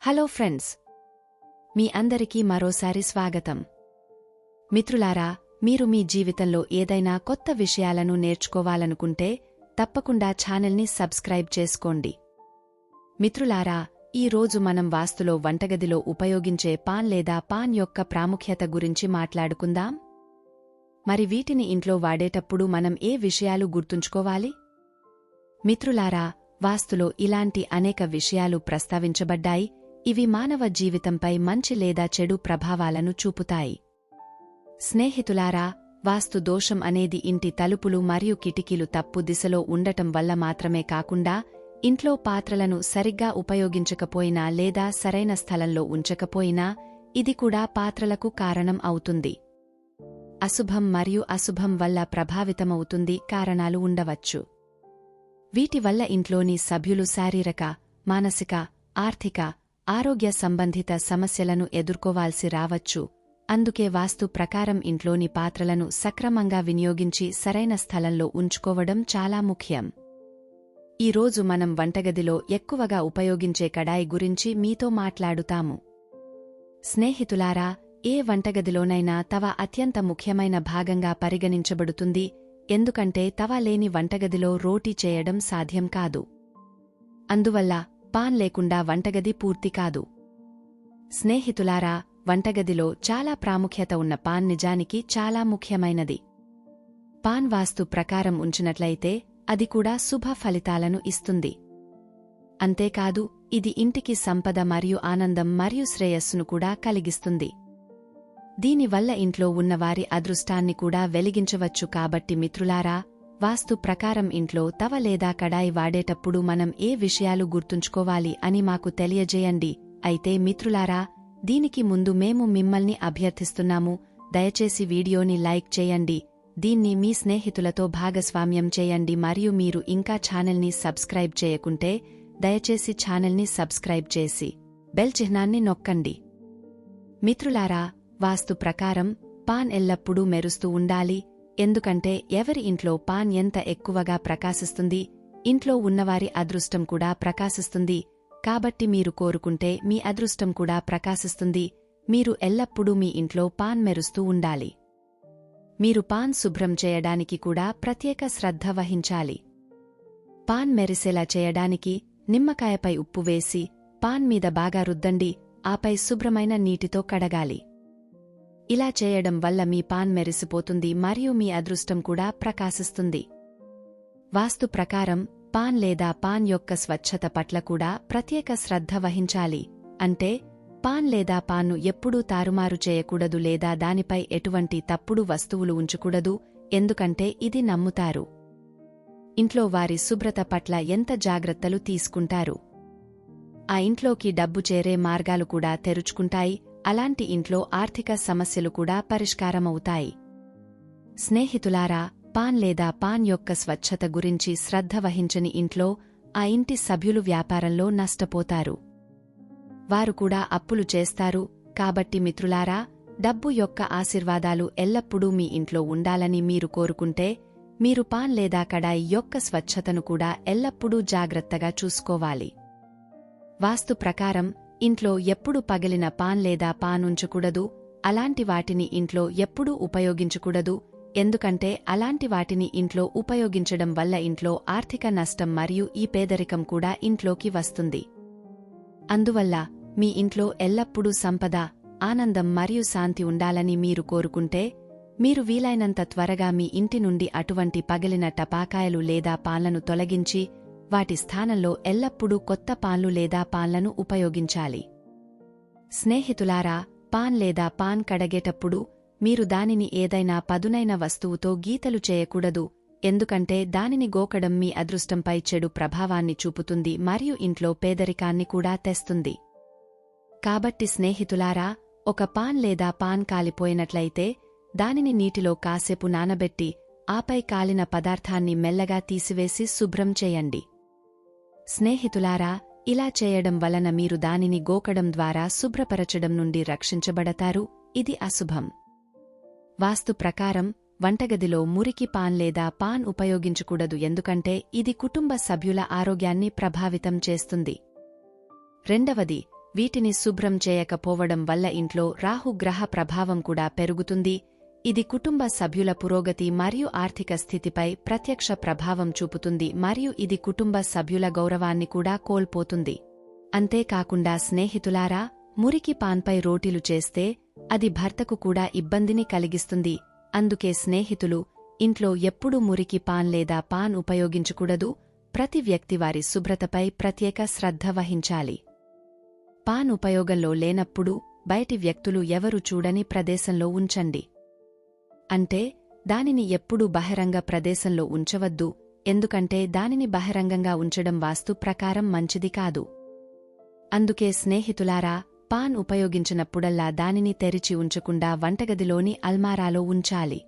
Hello friends, మీ అందరికీ మరోసారి స్వాగతం. మిత్రులారా, మీరు మీ జీవితంలో ఏదైనా కొత్త విషయాలను నేర్చుకోవాలనుకుంటే తప్పకుండా ఛానల్ని సబ్స్క్రైబ్ చేసుకోండి. మిత్రులారా, ఈ రోజు మనం వాస్తులో వంటగదిలో ఉపయోగించే పాన్ లేదా పాన్ యొక్క ప్రాముఖ్యత గురించి మాట్లాడుకుందాం. మరి వీటిని ఇంట్లో వాడేటప్పుడు మనం ఏ విషయాలు గుర్తుంచుకోవాలి? మిత్రులారా, వాస్తులో ఇలాంటి అనేక విషయాలు ప్రస్తావించబడ్డాయి. ఇవి మానవ జీవితంపై మంచి లేదా చెడు ప్రభావాలను చూపుతాయి. స్నేహితులారా, వాస్తు దోషం అనేది ఇంటి తలుపులు మరియు కిటికీలు తప్పు దిశలో ఉండటం వల్ల మాత్రమే కాకుండా, ఇంట్లో పాత్రలను సరిగ్గా ఉపయోగించకపోయినా లేదా సరైన స్థలంలో ఉంచకపోయినా ఇది కూడా పాత్రలకు కారణం అవుతుంది. అశుభం మరియు అశుభం వల్ల ప్రభావితమవుతుంది కారణాలు ఉండవచ్చు. వీటి వల్ల ఇంట్లోని సభ్యులు శారీరక, మానసిక, ఆర్థిక, ఆరోగ్య సంబంధిత సమస్యలను ఎదుర్కోవాల్సి రావచ్చు. అందుకే వాస్తు ప్రకారం ఇంట్లోని పాత్రలను సక్రమంగా వినియోగించి సరైన స్థలంలో ఉంచుకోవడం చాలా ముఖ్యం. ఈరోజు మనం వంటగదిలో ఎక్కువగా ఉపయోగించే కడాయి గురించి మీతో మాట్లాడుతాము. స్నేహితులారా, ఏ వంటగదిలోనైనా తవ అత్యంత ముఖ్యమైన భాగంగా పరిగణించబడుతుంది. ఎందుకంటే తవ లేని వంటగదిలో రోటీ చేయడం సాధ్యం కాదు. అందువల్ల పాన్ లేకుండా వంటగది పూర్తి కాదు. స్నేహితులారా, వంటగదిలో చాలా ప్రాముఖ్యత ఉన్న పాన్ నిజానికి చాలా ముఖ్యమైనది. పాన్ వాస్తు ప్రకారం ఉంచినట్లయితే అది కూడా శుభ ఫలితాలను ఇస్తుంది. అంతేకాదు, ఇది ఇంటికి సంపద మరియు ఆనందం మరియు శ్రేయస్సును కూడా కలిగిస్తుంది. దీనివల్ల ఇంట్లో ఉన్నవారి అదృష్టాన్ని కూడా వెలిగించవచ్చు. కాబట్టి మిత్రులారా, వాస్తు ప్రకారం ఇంట్లో తవ లేదా కడాయి వాడేటప్పుడు మనం ఏ విషయాలు గుర్తుంచుకోవాలి అని మాకు తెలియజేయండి. అయితే మిత్రులారా, దీనికి ముందు మేము మిమ్మల్ని అభ్యర్థిస్తున్నాము, దయచేసి వీడియోని లైక్ చేయండి, దీన్ని మీ స్నేహితులతో భాగస్వామ్యం చేయండి మరియు మీరు ఇంకా ఛానల్ని సబ్స్క్రైబ్ చేయకుంటే దయచేసి ఛానల్ని సబ్స్క్రైబ్ చేసి బెల్ చిహ్నాన్ని నొక్కండి. మిత్రులారా, వాస్తు ప్రకారం పాన్ ఎల్లప్పుడూ మెరుస్తూ ఉండాలి. ఎందుకంటే ఎవరి ఇంట్లో పాన్ ఎంత ఎక్కువగా ప్రకాశిస్తుంది, ఇంట్లో ఉన్నవారి అదృష్టం కూడా ప్రకాశిస్తుంది. కాబట్టి మీరు కోరుకుంటే మీ అదృష్టం కూడా ప్రకాశిస్తుంది. మీరు ఎల్లప్పుడూ మీ ఇంట్లో పాన్ మెరుస్తూ ఉండాలి. మీరు పాన్ శుభ్రం చేయడానికి కూడా ప్రత్యేక శ్రద్ధ వహించాలి. పాన్ మెరిసేలా చేయడానికి నిమ్మకాయపై ఉప్పు వేసి పాన్ మీద బాగా రుద్దండి, ఆపై శుభ్రమైన నీటితో కడగాలి. ఇలా చేయడం వల్ల మీ పాన్ మెరిసిపోతుంది మరియు మీ అదృష్టం కూడా ప్రకాశిస్తుంది. వాస్తు ప్రకారం పాన్ లేదా పాన్ యొక్క స్వచ్ఛత పట్ల కూడా ప్రత్యేక శ్రద్ధ వహించాలి. అంటే పాన్ లేదా పాన్ను ఎప్పుడూ తారుమారు చేయకూడదు లేదా దానిపై ఎటువంటి తప్పుడు వస్తువులు ఉంచకూడదు. ఎందుకంటే ఇది నమ్ముతారు. ఇంట్లో వారి శుభ్రత పట్ల ఎంత జాగ్రత్తలు తీసుకుంటారు, ఆ ఇంట్లోకి డబ్బు చేరే మార్గాలు కూడా తెరుచుకుంటాయి. అలాంటి ఇంట్లో ఆర్థిక సమస్యలు కూడా పరిష్కారమవుతాయి. స్నేహితులారా, పాన్ లేదా పాన్ యొక్క స్వచ్ఛత గురించి శ్రద్ధ వహించని ఇంట్లో ఆ ఇంటి సభ్యులు వ్యాపారంలో నష్టపోతారు. వారు కూడా అప్పులు చేస్తారు. కాబట్టి మిత్రులారా, డబ్బు యొక్క ఆశీర్వాదాలు ఎల్లప్పుడూ మీ ఇంట్లో ఉండాలని మీరు కోరుకుంటే మీరు పాన్ లేదా కడాయి యొక్క స్వచ్ఛతను కూడా ఎల్లప్పుడూ జాగ్రత్తగా చూసుకోవాలి. వాస్తు ప్రకారం ఇంట్లో ఎప్పుడు పగిలిన పాన్ లేదా పాన్ ఉంచకూడదు. అలాంటి వాటిని ఇంట్లో ఎప్పుడూ ఉపయోగించకూడదు. ఎందుకంటే అలాంటి వాటిని ఇంట్లో ఉపయోగించడం వల్ల ఇంట్లో ఆర్థిక నష్టం మరియు ఈ పేదరికం కూడా ఇంట్లోకి వస్తుంది. అందువల్ల మీ ఇంట్లో ఎల్లప్పుడూ సంపద, ఆనందం మరియు శాంతి ఉండాలని మీరు కోరుకుంటే మీరు వీలైనంత త్వరగా మీ ఇంటి నుండి అటువంటి పగిలిన టపాకాయలు లేదా పాన్లను తొలగించి వాటి స్థానంలో ఎల్లప్పుడూ కొత్త పాన్లు లేదా పాన్లను ఉపయోగించాలి. స్నేహితులారా, పాన్ లేదా పాన్ కడగేటప్పుడు మీరు దానిని ఏదైనా పదునైన వస్తువుతో గీతలు చేయకూడదు. ఎందుకంటే దానిని గోకడం మీ అదృష్టంపై చెడు ప్రభావాన్ని చూపుతుంది మరియు ఇంట్లో పేదరికాన్ని కూడా తెస్తుంది. కాబట్టి స్నేహితులారా, ఒక పాన్ లేదా పాన్ కాలిపోయినట్లయితే దానిని నీటిలో కాసేపు నానబెట్టి ఆపై కాలిన పదార్థాన్ని మెల్లగా తీసివేసి శుభ్రం చేయండి. స్నేహితులారా, ఇలా చేయడం వలన మీరు దానిని గోకడం ద్వారా శుభ్రపరచడం నుండి రక్షించబడతారు. ఇది అశుభం. వాస్తు ప్రకారం వంటగదిలో మురికి పాన్ లేదా పాన్ ఉపయోగించకూడదు. ఎందుకంటే ఇది కుటుంబ సభ్యుల ఆరోగ్యాన్ని ప్రభావితం చేస్తుంది. రెండవది, వీటిని శుభ్రం చేయకపోవడం వల్ల ఇంట్లో రాహుగ్రహ ప్రభావం కూడా పెరుగుతుంది. ఇది కుటుంబ సభ్యుల పురోగతి మరియు ఆర్థిక స్థితిపై ప్రత్యక్ష ప్రభావం చూపుతుంది మరియు ఇది కుటుంబ సభ్యుల గౌరవాన్ని కూడా కోల్పోతుంది. అంతేకాకుండా స్నేహితులారా, మురికి పాన్పై రోటీలు చేస్తే అది భర్తకు కూడా ఇబ్బందిని కలిగిస్తుంది. అందుకే స్నేహితులు, ఇంట్లో ఎప్పుడూ మురికి పాన్ లేదా పాన్ ఉపయోగించకూడదు. ప్రతి వ్యక్తి వారి శుభ్రతపై ప్రత్యేక శ్రద్ధ వహించాలి. పాన్ ఉపయోగంలో లేనప్పుడు బయటి వ్యక్తులు ఎవరు చూడని ప్రదేశంలో ఉంచండి. అంటే దానిని ఎప్పుడూ బహిరంగ ప్రదేశంలో ఉంచవద్దు, ఎందుకంటే దానిని బహిరంగంగా ఉంచడం వాస్తు ప్రకారం మంచిది కాదు. అందుకే స్నేహితులారా, పాన్ ఉపయోగించినప్పుడల్లా దానిని తెరిచి ఉంచకుండా వంటగదిలోని అల్మారాలో ఉంచాలి.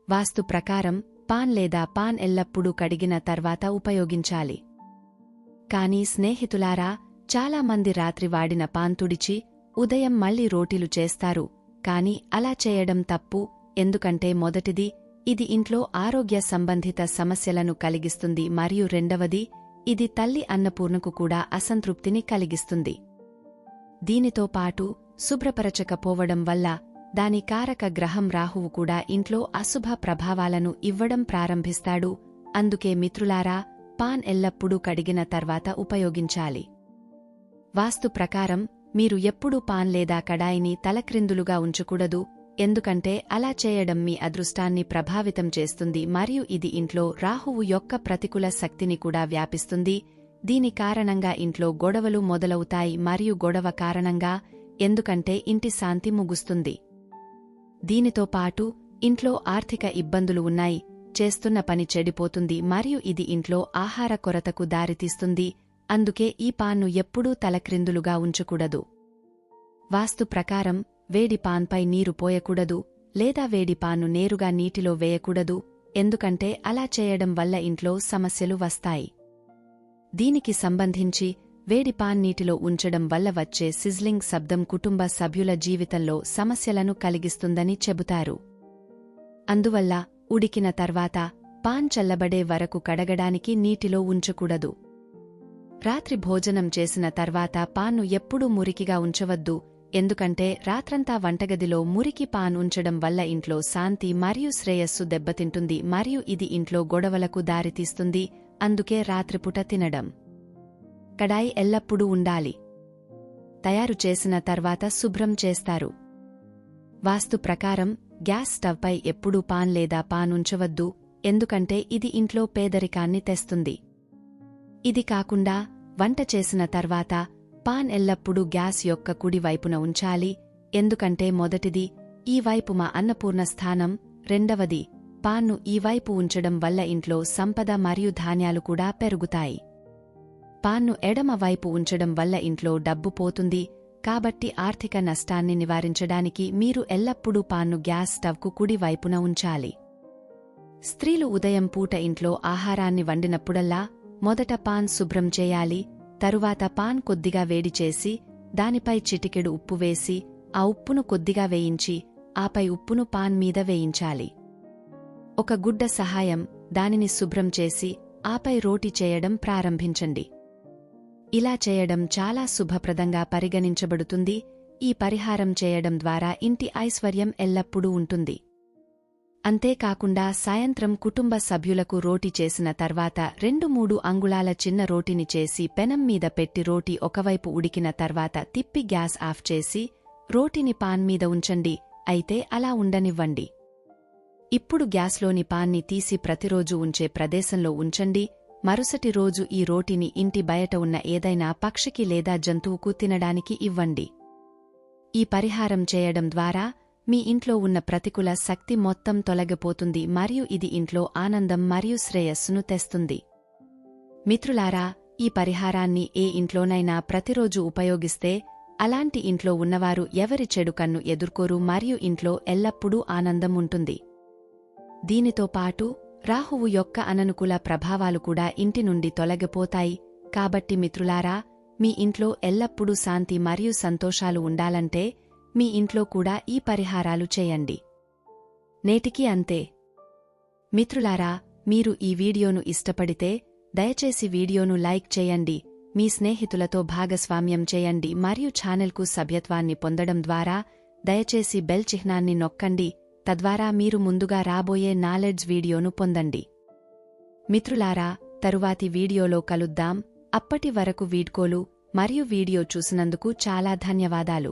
వాస్తు ప్రకారం పాన్ లేదా పాన్ ఎల్లప్పుడూ కడిగిన తర్వాత ఉపయోగించాలి. కానీ స్నేహితులారా, చాలా మంది రాత్రి వాడిన పాన్ తుడిచి ఉదయం మళ్లీ రోటీలు చేస్తారు. కాని అలా చేయడం తప్పు. ఎందుకంటే మొదటిది, ఇది ఇంట్లో ఆరోగ్య సంబంధిత సమస్యలను కలిగిస్తుంది మరియు రెండవది, ఇది తల్లి అన్నపూర్ణకు కూడా అసంతృప్తిని కలిగిస్తుంది. దీనితో పాటు శుభ్రపరచకపోవడం వల్ల దాని కారక గ్రహం రాహువు కూడా ఇంట్లో అశుభ ప్రభావాలను ఇవ్వడం ప్రారంభిస్తాడు. అందుకే మిత్రులారా, పాన్ ఎల్లప్పుడూ కడిగిన తర్వాత ఉపయోగించాలి. వాస్తు ప్రకారం మీరు ఎప్పుడూ పాన్ లేదా కడాయిని తలక్రిందులుగా ఉంచకూడదు, ఎందుకంటే అలా చేయడం మీ అదృష్టాన్ని ప్రభావితం చేస్తుంది మరియు ఇది ఇంట్లో రాహువు యొక్క ప్రతికూల శక్తిని కూడా వ్యాపిస్తుంది. దీని కారణంగా ఇంట్లో గొడవలు మొదలవుతాయి మరియు గొడవ కారణంగా, ఎందుకంటే ఇంటి శాంతి ముగుస్తుంది. దీనితో పాటు ఇంట్లో ఆర్థిక ఇబ్బందులు ఉన్నాయి, చేస్తున్న పని చెడిపోతుంది మరియు ఇది ఇంట్లో ఆహార కొరతకు దారితీస్తుంది. అందుకే ఈ పాన్ను ఎప్పుడూ తలక్రిందులుగా ఉంచకూడదు. వాస్తు ప్రకారం వేడి పాన్పై నీరు పోయకూడదు లేదా వేడి పాన్ను నేరుగా నీటిలో వేయకూడదు, ఎందుకంటే అలా చేయడం వల్ల ఇంట్లో సమస్యలు వస్తాయి. దీనికి సంబంధించి వేడి పాన్ నీటిలో ఉంచడం వల్ల వచ్చే సిజ్లింగ్ శబ్దం కుటుంబ సభ్యుల జీవితంలో సమస్యలను కలిగిస్తుందని చెబుతారు. అందువల్ల ఉడికిన తర్వాత పాన్ చల్లబడే వరకు కడగడానికి నీటిలో ఉంచకూడదు. రాత్రి భోజనం చేసిన తర్వాత పాన్ను ఎప్పుడూ మురికిగా ఉంచవద్దు, ఎందుకంటే రాత్రంతా వంటగదిలో మురికి పాన్ ఉంచడం వల్ల ఇంట్లో శాంతి మరియు శ్రేయస్సు దెబ్బతింటుంది మరియు ఇది ఇంట్లో గొడవలకు దారితీస్తుంది. అందుకే రాత్రిపూట తినడం కడాయి ఎల్లప్పుడూ ఉండాలి. తయారు చేసిన తర్వాత శుభ్రం చేస్తారు. వాస్తు ప్రకారం గ్యాస్ స్టవ్పై ఎప్పుడూ పాన్ లేదా పాన్ ఉంచవద్దు, ఎందుకంటే ఇది ఇంట్లో పేదరికాన్ని తెస్తుంది. ఇది కాకుండా వంట చేసిన తర్వాత పాన్ ఎల్లప్పుడూ గ్యాస్ యొక్క కుడి వైపున ఉంచాలి, ఎందుకంటే మొదటిది, ఈ వైపు మా అన్నపూర్ణ స్థానం. రెండవది, పాన్ను ఈ వైపు ఉంచడం వల్ల ఇంట్లో సంపద మరియు ధాన్యాలు కూడా పెరుగుతాయి. పాన్ను ఎడమ వైపు ఉంచడం వల్ల ఇంట్లో డబ్బు పోతుంది. కాబట్టి ఆర్థిక నష్టాన్ని నివారించడానికి మీరు ఎల్లప్పుడూ పాన్ను గ్యాస్ స్టవ్కు కుడి వైపున ఉంచాలి. స్త్రీలు ఉదయం పూట ఇంట్లో ఆహారాన్ని వండినప్పుడల్లా మొదట పాన్ శుభ్రం చేయాలి. తరువాత పాన్ కొద్దిగా వేడి చేసి దానిపై చిటికెడు ఉప్పు వేసి ఆ ఉప్పును కొద్దిగా వేయించి ఆపై ఉప్పును పాన్ మీద వేయించాలి. ఒక గుడ్డ సహాయం దానిని శుభ్రం చేసి ఆపై రోటీ చేయడం ప్రారంభించండి. ఇలా చేయడం చాలా శుభప్రదంగా పరిగణించబడుతుంది. ఈ పరిహారం చేయడం ద్వారా ఇంటి ఐశ్వర్యం ఎల్లప్పుడూ ఉంటుంది. అంతేకాకుండా సాయంత్రం కుటుంబ సభ్యులకు రోటీ చేసిన తర్వాత 2-3 అంగుళాల చిన్న రోటీని చేసి పెనం మీద పెట్టి రోటీ ఒకవైపు ఉడికిన తర్వాత తిప్పి గ్యాస్ ఆఫ్ చేసి రోటీని పాన్ మీద ఉంచండి. అయితే అలా ఉండనివ్వండి. ఇప్పుడు గ్యాస్లోని పాన్ని తీసి ప్రతిరోజు ఉంచే ప్రదేశంలో ఉంచండి. మరుసటి రోజు ఈ రోటీని ఇంటి బయట ఉన్న ఏదైనా పక్షికి లేదా జంతువుకు తినడానికి ఇవ్వండి. ఈ పరిహారం చేయడం ద్వారా మీ ఇంట్లో ఉన్న ప్రతికూల శక్తి మొత్తం తొలగిపోతుంది మరియు ఇది ఇంట్లో ఆనందం మరియు శ్రేయస్సును తెస్తుంది. మిత్రులారా, ఈ పరిహారాన్ని ఏ ఇంట్లోనైనా ప్రతిరోజు ఉపయోగిస్తే అలాంటి ఇంట్లో ఉన్నవారు ఎవరి చెడు కన్ను ఎదుర్కోరు మరియు ఇంట్లో ఎల్లప్పుడూ ఆనందం ఉంటుంది. దీనితో పాటు రాహువు యొక్క అననుకూల ప్రభావాలు కూడా ఇంటి నుండి తొలగిపోతాయి. కాబట్టి మిత్రులారా, మీ ఇంట్లో ఎల్లప్పుడూ శాంతి మరియు సంతోషాలు ఉండాలంటే మీ ఇంట్లో కూడా ఈ పరిహారాలు చేయండి. నేటికి అంతే. మిత్రులారా, మీరు ఈ వీడియోను ఇష్టపడితే దయచేసి వీడియోను లైక్ చేయండి, మీ స్నేహితులతో భాగస్వామ్యం చేయండి మరియు ఛానల్కు సభ్యత్వాన్ని పొందడం ద్వారా దయచేసి బెల్ చిహ్నాన్ని నొక్కండి, తద్వారా మీరు ముందుగా రాబోయే నాలెడ్జ్ వీడియోను పొందండి. మిత్రులారా, తరువాతి వీడియోలో కలుద్దాం. అప్పటి వరకు వీడ్కోలు మరియు వీడియో చూసినందుకు చాలా ధన్యవాదాలు.